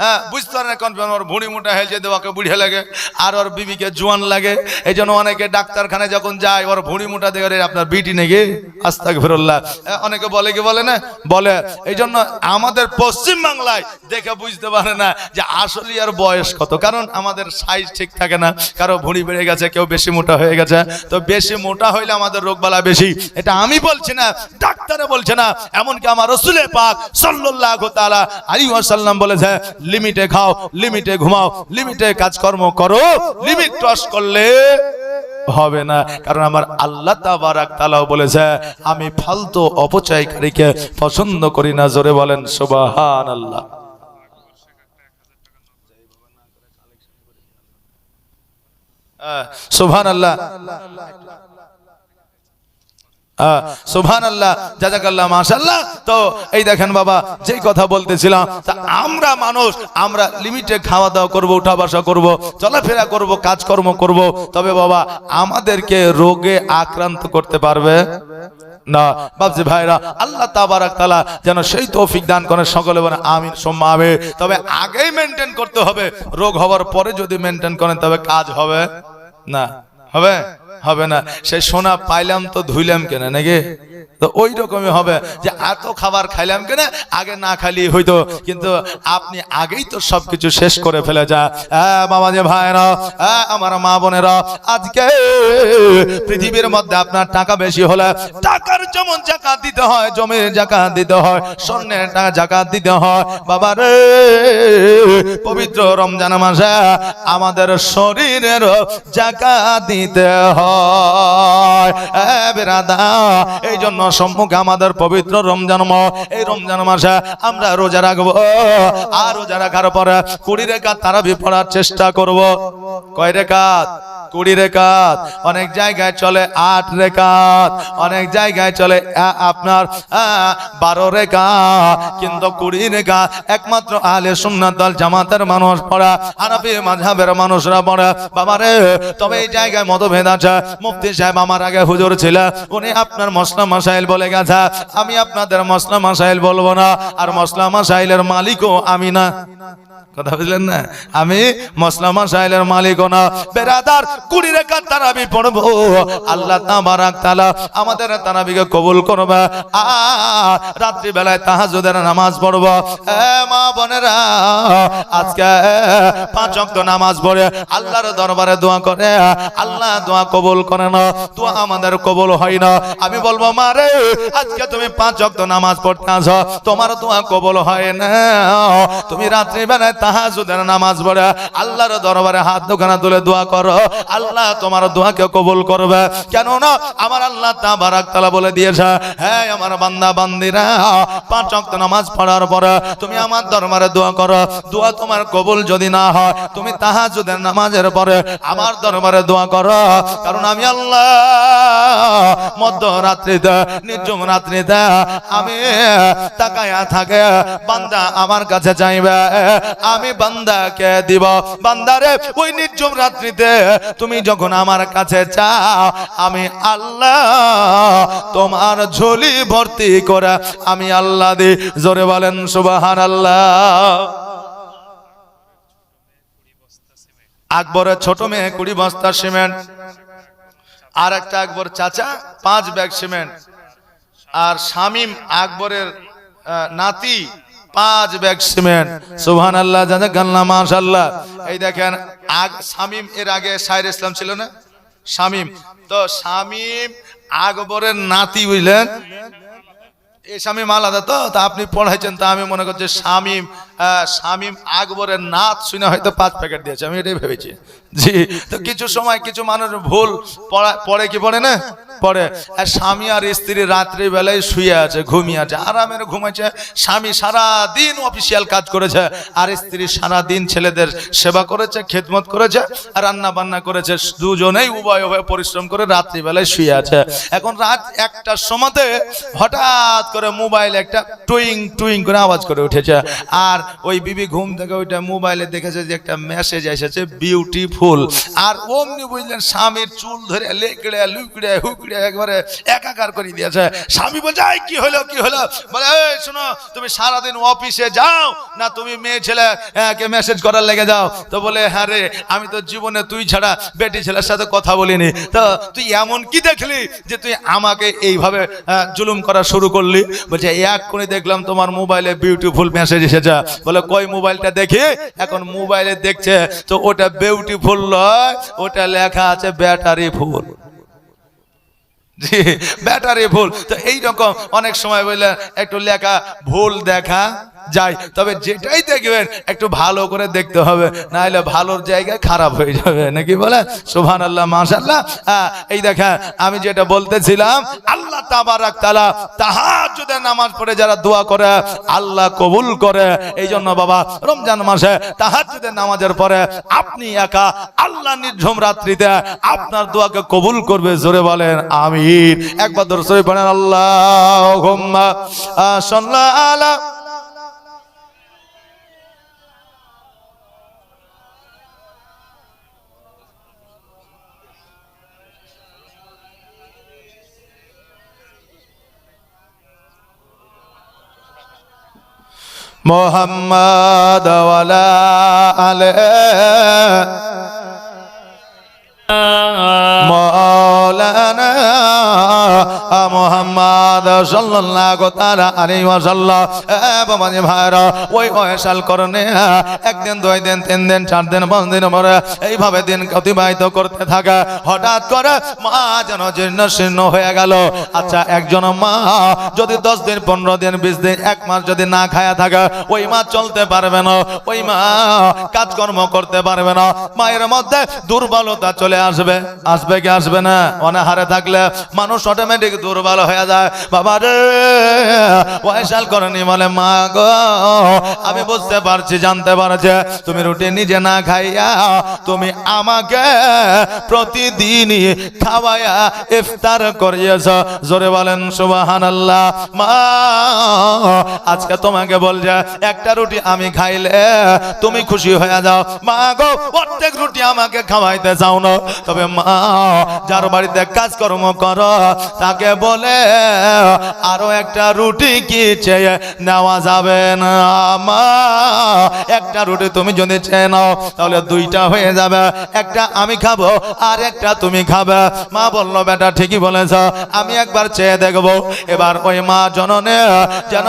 হ্যাঁ, বুঝতে পারে না কোন ওর ভুঁড়ি মোটা হয়ে যেতে ওকে বুড়িয়ে লাগে, আর ওর বিবিকে জোয়ান লাগে। এই জন্য অনেকে ডাক্তারখানায় যখন যায়, ওর ভুঁড়ি মোটা দেখে আপনার বিটি নাকি, আস্তাগফিরুল্লাহ, অনেকে বলে কি বলে না বলে। এই জন্য আমাদের পশ্চিম বাংলায় দেখে বুঝতে পারে না যে আসলে আর বয়স কত, কারণ আমাদের সাইজ ঠিক থাকে না। কারো ভুঁড়ি বেড়ে গেছে, কেউ বেশি মোটা হয়ে গেছে। তো বেশি মোটা হইলে আমাদের রোগবালা বেশি। এটা আমি বলছি না, ডাক্তারে বলছে না, এমনকি আমার রাসূলে পাক সাল্লাল্লাহু তাআলা আলাইহি ওয়াসাল্লাম বলেছে, লিমিটে খাও, লিমিটে ঘুমাও, লিমিটে কাজকর্ম করো। লিমিট ক্রস করলে হবে না, কারণ আমার আল্লাহ তাবারক তাআলা বলেছে, আমি ফালতু অপচয়কারীকে পছন্দ করি না। জোরে বলেন সুবহানাল্লাহ। সুবহানাল্লাহ। সুবহানাল্লাহ, জাযাকাল্লাহ, মাশাআল্লাহ। তো এই দেখেন বাবা, যেই কথা বলতেছিলাম, তা আমরা মানুষ, আমরা লিমিটে খাওয়া দাওয়া করব, উঠা বসা করব, চলাফেরা করব, কাজকর্ম করব, তবে বাবা আমাদেরকে রোগে আক্রান্ত করতে পারবে না। বাবজি ভাইরা, আল্লাহ তাবারাক তাআলা যেন সেই তৌফিক দান করেন। সকলে বলেন আমিন সুম্মা আমিন। তবে আগেই মেনটেন করতে হবে, রোগ হওয়ার পরে যদি মেনটেন করেন তবে কাজ হবে না, হবে হবে না। সেই সোনা পাইলাম তো ধুইলাম কেন, নাকি? তো ওই রকমই হবে যে এত খাবার খাইলাম কেন, আগে না খালি হইতো, কিন্তু আপনি আগেই তো সবকিছু শেষ করে ফেলে যা। বাবা যে ভাইরা, আমার মা বোনেরা, আজকে পৃথিবীর মধ্যে আপনার টাকা বেশি হলে টাকার যেমন যাকাত দিতে হয়, জমির যাকাত দিতে হয়, স্বর্ণের যাকাত দিতে হয়, বাবা রে পবিত্র রমজান মাসে আমাদের শরীরের যাকাত দিতে হয়। বেরাদা, এই জন্য সম্মুখে আমাদের পবিত্র রমজান মাস, এই রমজান মাসে আমরা রোজা রাখবো, আর রোজা রাখার পরে 20 রাকাত তারাবি পড়ার চেষ্টা করব। কয় রাকাত? 20 রাকাত। অনেক জায়গায় চলে 8 রাকাত, অনেক জায়গায় চলে আপনার 12 রাকাত, কিন্তু 20 রাকাত একমাত্র আহলে সুন্নাত ওয়াল জামাতের মানুষ পড়া, হানাফি মাযহাবের মানুষরা পড়া। বাবারে, তবে এই জায়গায় মতভেদ আছে। মুফতি সাহেব আমার আগে হুজুর ছিল, উনি আপনার মসলা মাসাইল বলে গেছে, আমি আপনাদের মসলা মাসাইল বলবো না, আর মসলা মাসাইলের মালিকও আমি না। কথা বুঝলেন না? আমি মসলা মাসাইলের মালিকও না। বেরাদার, 20 রাকাত তারাবি পড়বো, আল্লাহ তাবারাক তাআলা আমাদের তারাবিকে কবুল করবে। রাত্রি বেলায় তাহাজ্জুদের নামাজ পড়বো। মা বোনেরা, আজকে 5 ওয়াক্ত নামাজ পড়ে আল্লাহর দরবারে দোয়া করে, আল্লাহ দোয়া কবুল করে না, দোয়া আমাদের কবুল হয় না। আমি বলবো, মা রে, আজকে তুমি 5 ওয়াক্ত নামাজ পড়তে আসো, তোমার দোয়া কবুল হয় না। তুমি রাত্রি বেলায় তাহাজ্জুদের নামাজ পড়ে আল্লাহর দরবারে হাত দুখানা তুলে দোয়া করো, আল্লাহ তোমার দোয়াকে কবুল করবে। কেন না? আমার আল্লাহ তাবারাক তাআলা বলে দিয়েছে, হ্যাঁ আমার বান্দা বান্দিরা, 5 ওয়াক্ত নামাজ পড়ার পরে তুমি আমার দরবারে দোয়া করো, দোয়া তোমার কবুল যদি না হয়, তুমি তাহাজ্জুদের নামাজের পরে আমার দরবারে দোয়া করো, কারণ আমি আল্লাহ মধ্যরাত্রিতে, নির্জন রাত্রিতে আমি তাকায়া থাকে, বান্দা আমার কাছে চাইবে, আমি বান্দাকে দিব। বান্দারে, ওই নির্জন রাত্রিতে তুমি যখন আমার কাছে চাও, আমি আল্লাহ তোমার ঝুলি ভর্তি করে আমি আল্লাহ দি। জোরে বলেন সুবহানাল্লাহ। আকবরের ছোট মেয়ে 20 বস্তা সিমেন্ট, আর একটা আকবর চাচা 5 ব্যাগ সিমেন্ট, আর শামীম আকবরের নাতি 5 ব্যাগ সিমেন্ট। সুবহানাল্লাহ, জাযাকাল্লাহ, মাশাআল্লাহ। এই দেখেন, শামীম এর আগে শায়ের ইসলাম ছিল না, শামীম। তো শামীম আকবরের নাতি, বুঝলেন? এই শামীম আলাদা। তো আপনি পড়াইছেন, তা আমি মনে করছি শামীম আকবরের নাত শুনে হয়তো 5 প্যাকেট দিয়েছে, আমি এটাই ভেবেছি। জি, তো কিছু সময় কিছু মানুষ ভুল পড়ে, কি পড়ে না পড়ে। আর স্বামী আর স্ত্রী রাত্রি বেলায় শুয়ে আছে, ঘুমিয়ে আছে, আরামের ঘুমাইছে। স্বামী সারা দিন অফিসিয়াল কাজ করেছে, আর স্ত্রী সারা দিন ছেলেদের সেবা করেছে, খেদমত করেছে, আর রান্না বান্না করেছে। দুজনেই উভয় পরিশ্রম করে রাত্রি বেলায় শুয়ে আছে। এখন রাত 1টার সময়তে হঠাৎ করে মোবাইল একটা টুইং টুইং করে আওয়াজ করে উঠেছে, আর ওই বিবি ঘুম থেকে ওইটা মোবাইলে দেখেছে যে একটা মেসেজ এসেছে, বিউটিফুল। আর অমনি বুঝলেন স্বামীর চুল ধরে লেকড়ে লুকড়ে হুকড়ে একবারে একাকার করে দিয়েছে। স্বামী বলছে, কি হলো কি হলো? বলে, এই শোনো, তুমি সারাদিন অফিসে যাও না, তুমি মেয়ে ছেলেকে মেসেজ করার লেগে যাও? তো বলে, হ্যাঁ রে, আমি তো জীবনে তুই ছাড়া বেটি ছেলের সাথে কথা বলিনি, তো তুই এমন কি দেখলি যে তুই আমাকে এইভাবে জুলুম করা শুরু করলি? বলছে, এক করে দেখলাম তোমার মোবাইলে বিউটিফুল মেসেজ এসেছে। বলে, কই মোবাইলটা দেখি। এখন মোবাইলে দেখছে, তো ওটা বিউটিফুল নয়, ওটা লেখা আছে ব্যাটারি ফুল। ব্যাটারি ভুল। তো এইরকম অনেক সময় বললেন একটু লেখা ভুল দেখা যাই, তবে যেটাই দেখবেন একটু ভালো করে দেখতে হবে, না হলে ভালোর জায়গায় খারাপ হয়ে যাবে, নাকি বলে? সুবহানাল্লাহ, মাশাআল্লাহ। এই দেখেন আমি যেটা বলতেছিলাম, আল্লাহ তাবারাক তাআলা তাহাজ্জুদের নামাজ পড়ে যারা দোয়া করে আল্লাহ কবুল করে। এই জন্য বাবা রমজান মাসে তাহাজ্জুদের নামাজের পরে আপনি একা আল্লাহ নির্ঝুম রাত্রিতে আপনার দোয়াকে কবুল করবে। জোরে বলেন আমিন। একবার দরুদ শরীফ পড়েন, আল্লাহুম্মা সাল্লি আলা মুহাম্মাদ ওয়া আলা আলিহি মাওলানা মুহাম্মদ সাল্লাল্লাহু তাআলা আলাইহি ওয়াসাল্লাম। বাবা জি ভাইরা, ওই ওয়াসাল করনে একদিন, দুই দিন, তিন দিন, চার দিন, পাঁচ দিন পরে এইভাবে দিন অতিবাহিত করতে থাকে। হঠাৎ করে মা যেন জীর্ণ শীর্ণ হয়ে গেল। আচ্ছা, একজন মা যদি 10 দিন, 15 দিন, 20 দিন, 1 মাস যদি না খায়া থাকে, ওই মা চলতে পারবে না, ওই মা কাজকর্ম করতে পারবে না। মায়ের মধ্যে দুর্বলতা চলে আসবে। আসবে কি আসবে না? অনাহারে থাকলে মানুষ অটোমেটিক দুর্বল হয়ে যায়। বাবা রে, ওয়াইসাল করনি বলে, মা গো আমি বুঝতে পারছি, জানতে পারছি তুমি রুটি নিজে না খাইয়া তুমি আমাকে প্রতিদিনই খাওয়াইয়া ইফতার করিয়েছ। জোরে বলেন সুবহানাল্লাহ। মা আজকে তোমাকে বলছে একটা রুটি আমি খাইলে তুমি খুশি হয়ে যাও। মা গো প্রত্যেক রুটি আমাকে খাওয়াইতে চাও না, তবে মা যার বাড়িতে কাজকর্ম করো তাকে বলে আরো একটা রুটি কি চেয়ে নেওয়া যাবে না? মা একটা রুটি তুমি যদি চেয়ে নাও তাহলে 2টা হয়ে যাবে, একটা আমি খাবো আর একটা তুমি খাবে। মা বললো, বেটা ঠিকই বলেছ, আমি একবার চেয়ে দেখবো। এবার ওই মা জননে যেন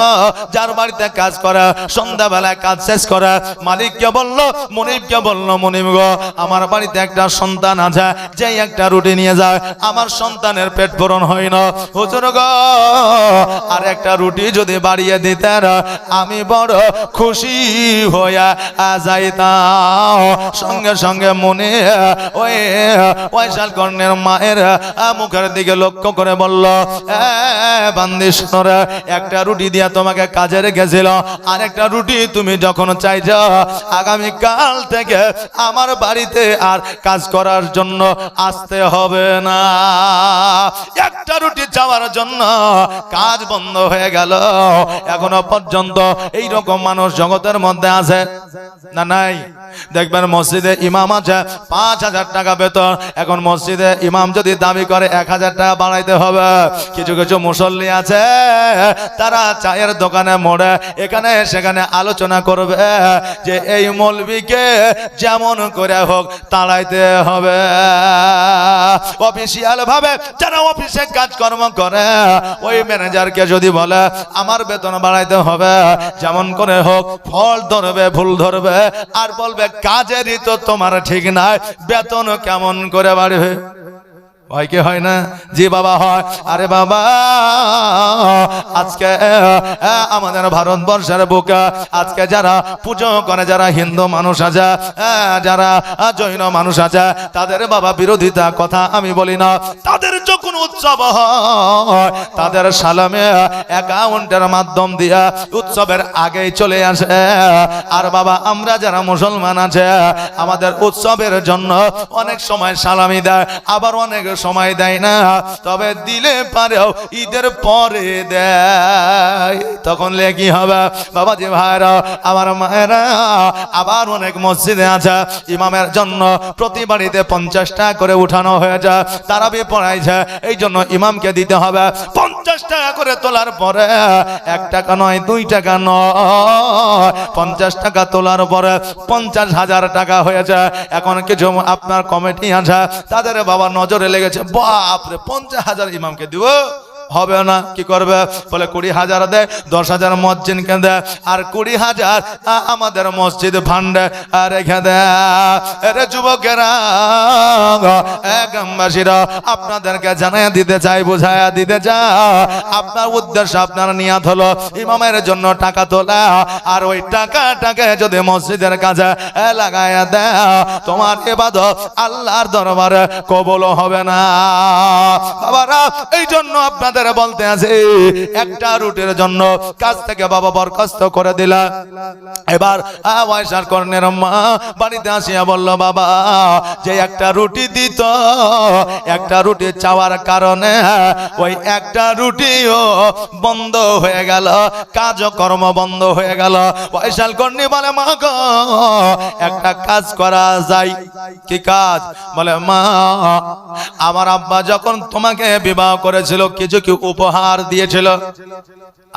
যার বাড়িতে কাজ করে সন্ধ্যাবেলায় কাজ শেষ করে মালিককে বললো, মনিবকে বললো, মনিব গো আমার বাড়িতে একটা সন্তান আছে, যে একটা রুটি নিয়ে যায়, আমার সন্তানের পেট পূরণ হয় না। হুজুর গো আর একটা রুটি যদি বাড়িয়ে দিতেন আমি বড় খুশি হইয়া যাইতাম। সঙ্গে সঙ্গে মনে ওই ওয়াইসাল কর্ণের মায়ের মুখের দিকে লক্ষ্য করে বলল, বান্দি শোনো, একটা রুটি দিয়া তোমাকে কাজে রেখেছিল, আর একটা রুটি তুমি যখন চাইছ আগামী কাল থেকে আমার বাড়িতে আর কাজ করার জন্য আসতে হবে না। একটা রুটি চাওয়ার জন্য কাজ বন্ধ হয়ে গেল। এখনো পর্যন্ত এই রকম মানুষ জগতের মধ্যে আছে না নাই? দেখবেন মসজিদে ইমাম আছে 5,000 টাকা বেতন, এখন মসজিদে ইমাম যদি দাবি করে 1,000 টাকা বাড়াইতে হবে। কিছু কিছু মুসল্লি আছে তারা চায়ের দোকানে মোড়ে এখানে সেখানে আলোচনা করবে যে এই মৌলবীকে যেমন করে হোক তাড়াইতে হবে। অফিসিয়াল ভাবে যারা অফিসে কাজকর্ম করে ওই ম্যানেজারকে যদি বলে আমার বেতন বাড়াইতে হবে, যেমন করে হোক ফল ধরবে, ভুল ধরবে, আর বলবে কাজেরই তো তোমার ঠিক নাই, বেতন কেমন করে বাড়বে? হয় কি হয় না? জি বাবা হয়। আরে বাবা, আজকে আমাদের ভারতবর্ষের বুকে আজকে যারা পুজো করে, যারা হিন্দু মানুষ আছে, যারা জৈন মানুষ আছে, তাদের বাবা বিরোধিতা কথা আমি বলি না। তাদের যখন উৎসব হয় তাদের সালামে অ্যাকাউন্টের মাধ্যম দিয়া উৎসবের আগেই চলে আসে। আর বাবা আমরা যারা মুসলমান আছে আমাদের উৎসবের জন্য অনেক সময় সালামি দেয়, আবার অনেক সময় দেয় না, তবে দিলে পারেও ঈদের পরে দেয়। তখন লে কি হবে বাবাজি ভাইরা, আমার মায়েরা, আবার অনেক মসজিদে আছে ইমামের জন্য প্রতি বাড়িতে 50 টাকা করে উঠানো হয়ে যায়, তারাবি পড়াইছে, এই জন্য ইমামকে দিতে হবে 50 টাকা করে। তোলার পরে 1 টাকা নয়, 2 টাকা নয়, 50 টাকা তোলার পরে 50,000 টাকা হয়েছে। এখন কিছু আপনার কমিটি আছে তাদের বাবা নজরে লেগেছে, বাপরে 50,000 ইমামকে দিব, হবে না। কি করবে? বলে 20,000 দেয়, 10,000 মসজিদকে দেয়, আর 20,000 আমাদের মসজিদ ভান্ডে রেখে দেয়। এরে যুবকেরা, গ্রামবাসীরা, আপনাদেরকে জানিয়ে দিতে চাই, বুঝাইয়া দিতে চাই, আপনার উদ্দেশ্য, আপনার নিয়ত হলো ইমামের জন্য টাকা তোলা, আর ওই টাকাটাকে যদি মসজিদের কাছে লাগাইয়া দেয়, তোমার ইবাদত আল্লাহর দরবারে কবুল হবে না। বাবারা, এই জন্য আপনাদের বলতে আছে, একটা রুটির জন্য কাজ থেকে বাবা বরখাস্ত করে দিলা। এবার ওয়াইশার কর্ণের মা বাড়িতে আসিয়া বলল, বাবা যে একটা রুটি দিত, একটা রুটি চাওয়ার কারণে ওই একটা রুটিও বন্ধ হয়ে গেল, কাজকর্ম বন্ধ হয়ে গেল। ওয়াইশাল কর্ণী বলে, মা গো, একটা কাজ করা যায়। কি কাজ? বলে, মা আমার আব্বা যখন তোমাকে বিবাহ করেছিল কিছু কি উপহার দিয়েছিল?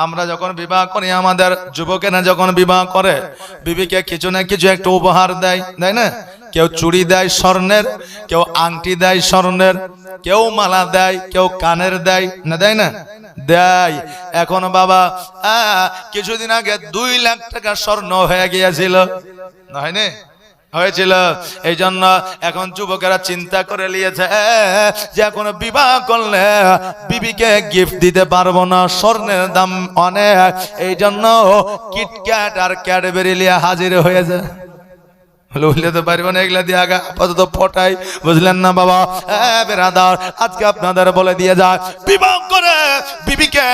আমরা যখন বিবাহ করি, আমাদের যুবকেরা যখন বিবাহ করে, বিবিকে কিছু না কিছু একটা উপহার দেয়, তাই না? কেউ চুড়ি দেয় স্বর্ণের, কেউ আংটি দেয় স্বর্ণের, কেউ মালা দেয়, কেউ কানের দেয়, না দেয় না? দেয়। এখন বাবা কিছুদিন আগে 2 লাখ টাকা স্বর্ণ হয়ে গিয়েছিল, না হয়নি? হয়েছিল। এই জন্য এখন যুবকেরা চিন্তা করে নিয়েছে যে এখন বিবাহ করলে বিবিকে গিফট দিতে পারবো না, স্বর্ণের দাম অনেক। এই জন্য কিটক্যাট আর ক্যাডবেরি নিয়ে হাজির হয়েছে। বুঝতে পারবো না, এগুলা দিয়ে আগে আপাতত পটাই, বুঝলেন না বাবা? বেরাদার, আজকে আপনাদের বলে দিয়ে যায়, বিবাহ করে বিবিকে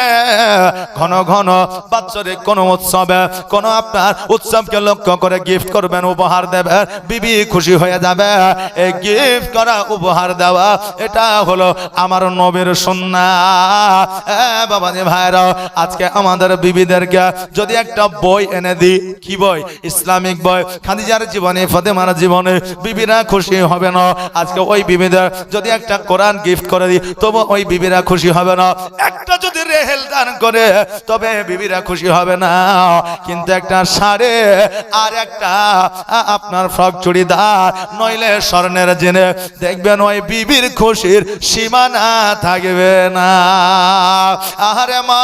ঘন ঘন বাৎসরিক কোন উৎসবে, কোন আপনার উৎসবকে লক্ষ্য করে গিফট করবেন, উপহার দেবেন, বিবি খুশি হয়ে যাবে। এই গিফট করা, উপহার দেওয়া, এটা হলো আমার নবীর সুন্নাত। বাবাজি ভাইরা, আজকে আমাদের বিবিদেরকে যদি একটা বই এনে দিই, কি বই? ইসলামিক বই। খাদিজার জীবনী, ফাতেমার জীবনে বিবিরা খুশি হবে না। আজকে ওই বিবিদের যদি একটা কোরআন গিফট করে দিই, তবে ওই বিবিরা খুশি হবে না। একটা যদি রেহেল দান করে, তবে বিবিরা খুশি হবে না। কিন্তু একটা শাড়ি আর একটা আপনার ফ্রক চুড়িদার, নইলে স্বর্ণের জেনে, দেখবেন ওই বিবির খুশির সীমানা থাকবে না। আহারে মা,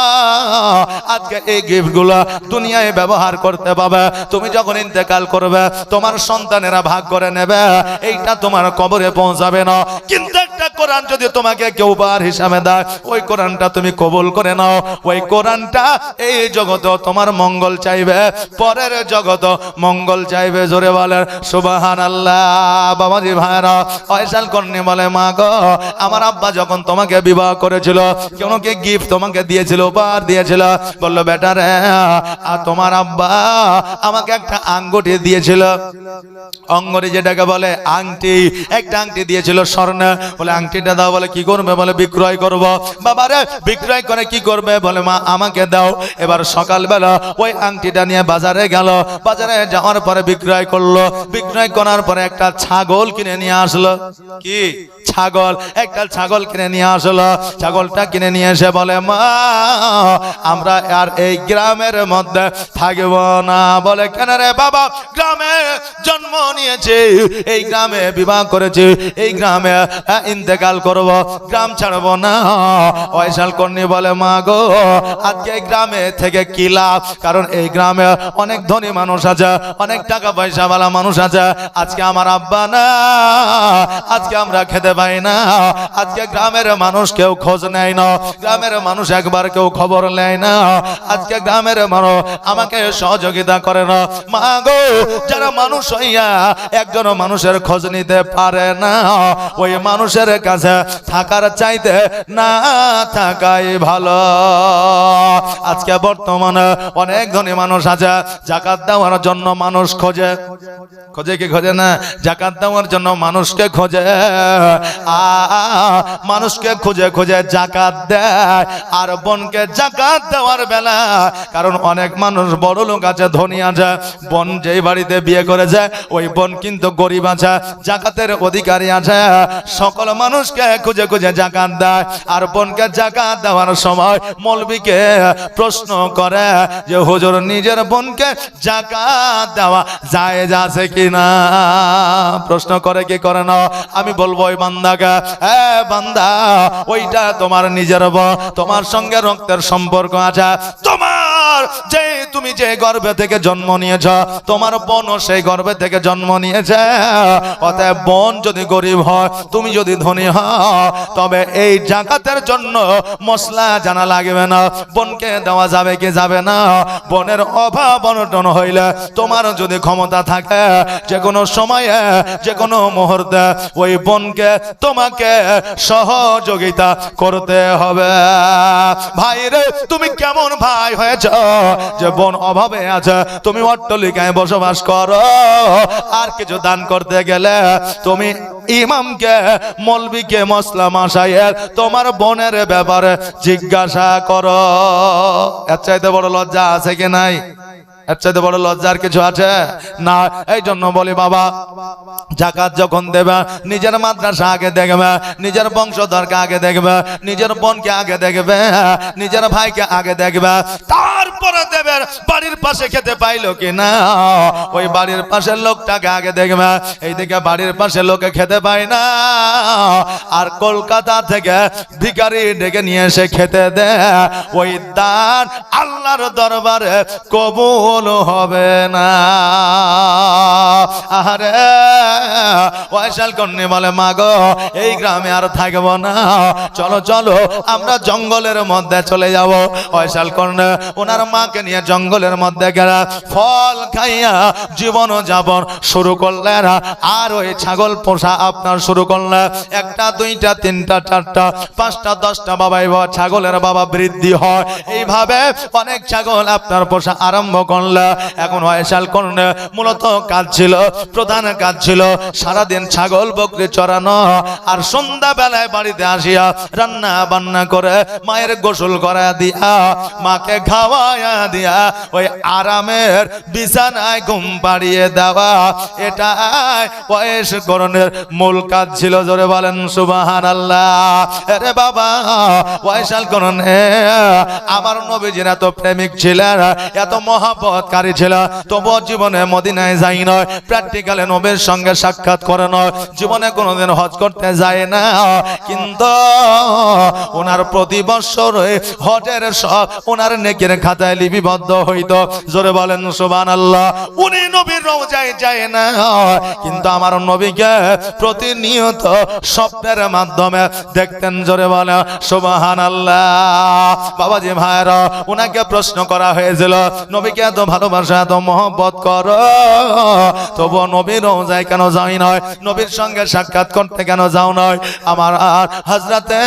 আজকে এই গিফটগুলো দুনিয়ায় ব্যবহার করতে পাবে, তুমি যখন ইন্তেকাল করবে তোমার সন্তানেরা ভাগ করে নেবে, এইটা তোমার কবরে পৌঁছাবে না। কিন্তু একটা কোরআন যদি তোমাকে কেউ উপহার হিসাবে দেয়, ওই কোরআনটা তুমি কবুল করে নাও। ওই কোরআনটা এই জগতে তোমার মঙ্গল চাইবে, পরের জগতে মঙ্গল চাইবে। জোরে বলেন সুবহানাল্লাহ। বাবাজি ভাইরা, ওয়াইশাল কর্ণী বলে, মা গো, আমার আব্বা যখন তোমাকে বিবাহ করেছিল, কেন কি গিফট তোমাকে দিয়েছিল, উপহার দিয়েছিল? বললো, বেটা রে, তোমার আব্বা আমাকে একটা আঙ্গুঠি দিয়েছিল, অঙ্গরি যেটাকে বলে আংটি, একটা আংটি দিয়েছিল স্বর্ণ। বলে, আংটিটা দাও। বলে, কি করবে? বলে, বিক্রয় করব। বাবারে, বিক্রয় করে কি করবে? বলে, মা আমাকে দাও। এবার সকালবেলা ওই আংটিটা নিয়ে বাজারে গেল, বাজারে যাওয়ার পরে বিক্রয় করলো, বিক্রয় করার পরে একটা ছাগল কিনে নিয়ে আসলো। কি ছাগল? একটা ছাগল কিনে নিয়ে আসলো। ছাগলটা কিনে নিয়ে এসে বলে, মা আমরা আর এই গ্রামের মধ্যে থাকব না। বলে, কেন রে বাবা? গ্রামে জন্ম নিয়েছে, এই গ্রামে বিবাহ করেছে, এই গ্রামে ইন্তেকাল করব, গ্রাম ছাড়বো না। ওয়াইশাল কর্ণী বলে, মা গো, আজকে গ্রামে থেকে কি লাভ? কারণ এই গ্রামে অনেক ধনী মানুষ আছে, অনেক টাকা পয়সাওয়ালা মানুষ আছে। আজকে আমার আব্বা না, আজকে আমরা খেতে পাই না। আজকে গ্রামের মানুষ কেউ খোঁজ নেয় না, গ্রামের মানুষ একবার কেউ খবর নেয় না। আজকে গ্রামের মানুষ আমাকে সহযোগিতা করে না। মা গো, যারা মানুষ হইয়া একজন মানুষের খোঁজ নিতে পারে না, ওই মানুষের কাছে থাকার চাইতে না থাকাই ভালো। আজকে বর্তমানে অনেক ধনী মানুষ আছে, যাকাত দেওয়ার জন্য মানুষ খোঁজে, খোঁজে কি খোঁজে না? যাকাত দেওয়ার জন্য মানুষকে খোঁজে, মানুষকে খুঁজে খুঁজে যাকাত দেয়। আর বোনকে যাকাত দেওয়ার বেলা, কারণ অনেক মানুষ বড় লোক আছে, ধনী আছে, বোন যেই বাড়িতে বিয়ে করেছে ওই বোন কিন্তু গরিব আছে, যাকাতের অধিকারী আছে, সকল মানুষকে খুঁজে খুঁজে যাকাত দেয়। আর বোনকে যাকাত দেওয়ার সময় মৌলবীকে প্রশ্ন করে যে হুজুর নিজের বোনকে যাকাত দেওয়া জায়েজ আছে কিনা, প্রশ্ন করে কি করে না? আমি বলবো ওই বান্দাকে, বান্দা ওইটা তোমার নিজের বোন, তোমার সঙ্গে রক্তের সম্পর্ক আছে, তোমার যে তুমি যে গর্ভে থেকে জন্ম নিয়েছ তোমার বোন সেই গর্ভে থেকে জন্ম নিয়েছে। অতএব বোন যদি গরিব হয় তুমি যদি ধনী হও তবে এই যাকাতের জন্য মশলা জানা লাগবে না, বোনকে দেওয়া যাবে কি যাবে না। বোনের অভাব অনটন হইলে তোমার যদি ক্ষমতা থাকে যে কোনো সময়ে যে কোনো মুহূর্তে ওই বোনকে তোমাকে সহযোগিতা করতে হবে। ভাই রে তুমি কেমন ভাই হয়েছ যে বোন অভাবে আছে, তুমি অট্টালিকায় বসবাস করো, আর কিছু দান করতে গেলে তুমি ইমামকে মৌলবীকে মসলা মাসায়ের তোমার বোনের ব্যাপারে জিজ্ঞাসা করো। এর চাইতে বড় লজ্জা আছে কি নাই? এর চাইতে বড় লজ্জার কিছু আছে না। এই জন্য বলি বাবা, যাকাত যখন দেবে নিজের মাদ্রাসা আগে দেখবে, নিজের বংশধরকে আগে দেখবে, নিজের বোনকে আগে দেখবে, নিজের ভাইকে আগে দেখবে, তারপরে দেবে। বাড়ির পাশে খেতে পাইলো কিনা ওই বাড়ির পাশের লোকটাকে আগে দেখবে। এইদিকে বাড়ির পাশে লোকে খেতে পায় না, আর কলকাতা থেকে ভিখারি ডেকে নিয়ে এসে খেতে দে, ওই দান আল্লাহর দরবারে কবুল হবে না। আরে ওয়াইশাল কন্যা বলে মা গো এই গ্রামে আর থাকবো না, চলো চলো আমরা জঙ্গলের মধ্যে চলে যাব। ওয়াইশাল কন্যা ওনার মাকে নিয়ে জঙ্গলের মধ্যে গেলা, ফল খাইয়া জীবন যাপন শুরু করলেন। আর ওই ছাগল পোষা আপনার শুরু করলেন, একটা দুইটা তিনটা চারটা পাঁচটা দশটা বাবাই ছাগলের বাবা বৃদ্ধি হয়। এইভাবে অনেক ছাগল আপনার পোষা আরম্ভ করলেন। এখন ওয়াইশাল কন্যা মূলত কাজ ছিল, প্রধান কাজ ছিল সারাদিন ছাগল বকরি চড়ানো, আর সন্ধ্যা বেলায় বাড়িতে আসিয়া রান্না বান্না করে মায়ের গোসল করা দিয়া মাকে খাওয়াইয়া দিয়া ওই আরামের বিছানায় ঘুম পাড়িয়ে দেওয়া, এটা ওয়াইশকরণের মূল কাজ ছিল। জোরে বলেন সুবহানাল্লাহ। আরে বাবা ওয়াইশালকরণ আমার নবীজির এত প্রেমিক ছিলেন, এত মহব্বতকারী ছিল, তবুও জীবনে মদিনায় যাই নয়, প্র্যাকটিক্যালে নবীর সঙ্গে সাক্ষাৎ করে নয়, জীবনে কোনোদিন হজ করতে যায় না, কিন্তু ওনার প্রতি বছর হজের সব ওনার নেকির খাতায় লিপিবদ্ধ হইতো। জোরে বলেন সুবহানাল্লাহ। উনি নবীর রওজায় যায় না, কিন্তু আমার নবীকে প্রতিনিয়ত স্বপ্নের মাধ্যমে দেখতেন। জোরে বলেন সুবহানাল্লাহ। বাবাজি ভাইরা ওনাকে প্রশ্ন করা হয়েছিল নবীকে এত ভালোবাসা এত মহব্বত করো, তবু নবীর রওজায় কেন যাই নয়, নবীর সঙ্গে সাক্ষাৎ করতে কেন যাও নয়? আমার হযরতে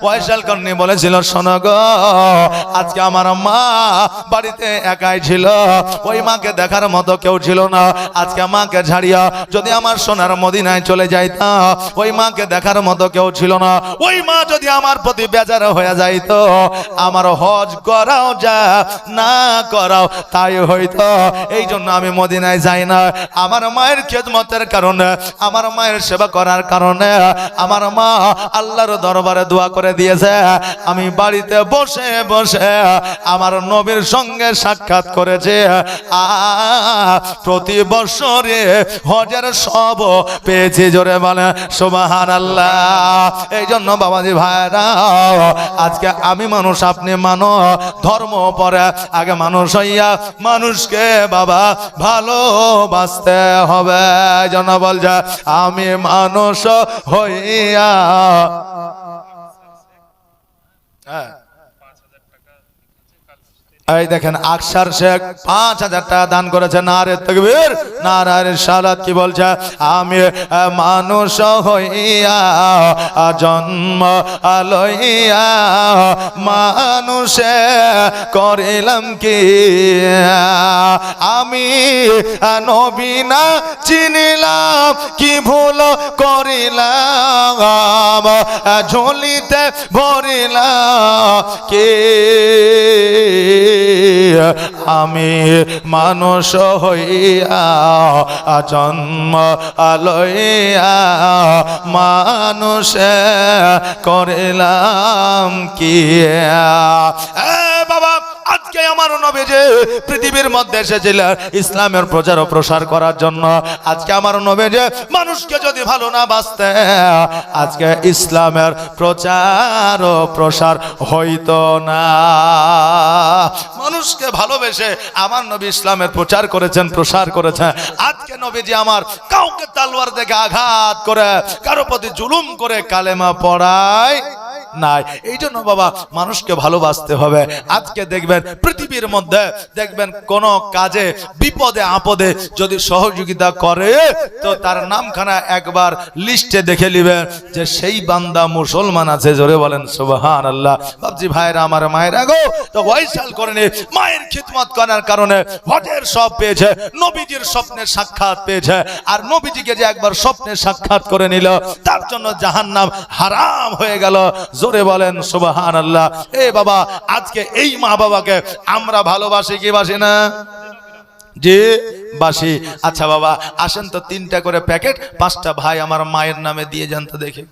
ওয়াইশাল কর্ণী বলেছিল শোনো গো, আজকে আমার মা বাড়িতে একাই ছিল, ওই মাকে দেখার মতো কেউ ছিল না। আজকে মাকে ছাড়িয়া যদি আমার সোনার মদিনায় চলে যাইতাম, ওই মাকে দেখার মতো কেউ ছিল না। ওই মা যদি আমার প্রতি বেজার হয়ে যাইতো, আমার হজ করাও যা না করাও তাই হইতো। এই জন্য আমি মদিনায় যাই না। আমার মায়ের খেদমতের কারণে, আমার মায়ের সেবা করার কারণে আমার মা আল্লাহর দরবারে দোয়া করে দিয়েছে, আমি বাড়িতে বসে বসে আমার নবীর সঙ্গে সাক্ষাৎ করেছে। প্রতি বছরে হজের সব পেয়েছি। জোরে বলে সুবহানাল্লাহ। এই জন্য বাবাজি ভাইরা আজকে আমি মানুষ আপনি মানো, ধর্ম পরে আগে মানুষ হইয়া মানুষকে বাবা ভালোবাসতে হবে। এই জন্য বলছে আমি মানুষ হইয়া এই দেখেন আকসার শেখ ৫,০০০ টাকা দান করেছে। নারে তাকবীর, নারে রিসালাত। কি বলছে? আমি মানুষ হইয়া জন্ম লইয়া মানুষে করিলাম কি, আমি নবী না চিনিলাম কি ভুল করিলাম, ঝুলিতে ভরিলাম কে আমি মানুষ হইয়া জন্ম লইয়া মানুষে করিলাম কি বাবা। আজকে আমার নবী যে পৃথিবীর মধ্যে এসেছিলেন ইসলামের প্রচার ও প্রসার করার জন্য, আজকে আমার নবী যে মানুষকে যদি ভালো না বাসতে আজকে ইসলামের প্রচার ও প্রসার হইতো না। মানুষকে ভালোবেসে আমার নবী ইসলামের প্রচার করেছেন, প্রসার করেছেন। আজকে নবী যে আমার কাউকে তালওয়ার দেখে আঘাত করে কারো প্রতি জুলুম করে কালেমা পড়ায় নাই। এই জন্য বাবা মানুষকে ভালোবাসতে হবে। আজকে দেখবেন পৃথিবীর মধ্যে দেখবেন কোন কাজে বিপদে আপদে যদি সহযোগিতা করে তো তার নামখানা একবার লিস্টে দেখে নেবেন যে সেই বান্দা মুসলমান আছে। জোরে বলেন সুবহানাল্লাহ। বাবজি ভাইরা আমার মায়েরা গো, তো ওয়াইসাল করেনি মায়ের খিদমত করার কারণে হজের সব পেয়েছে, নবীজির স্বপ্নের সাক্ষাৎ পেয়েছে। আর নবীজিকে যে একবার স্বপ্নের সাক্ষাৎ করে নিল তার জন্য জাহান্নাম হারাম হয়ে গেল। জোরে বলেন সুবহানাল্লাহ। এ বাবা আজকে এই মা বাবাকে আমরা ভালোবাসি কি বাসি না? যে বাসি। আচ্ছা বাবা আসেন তো 3টা করে প্যাকেট 5টা ভাই আমার মায়ের নামে দিয়ে যান তো দেখি।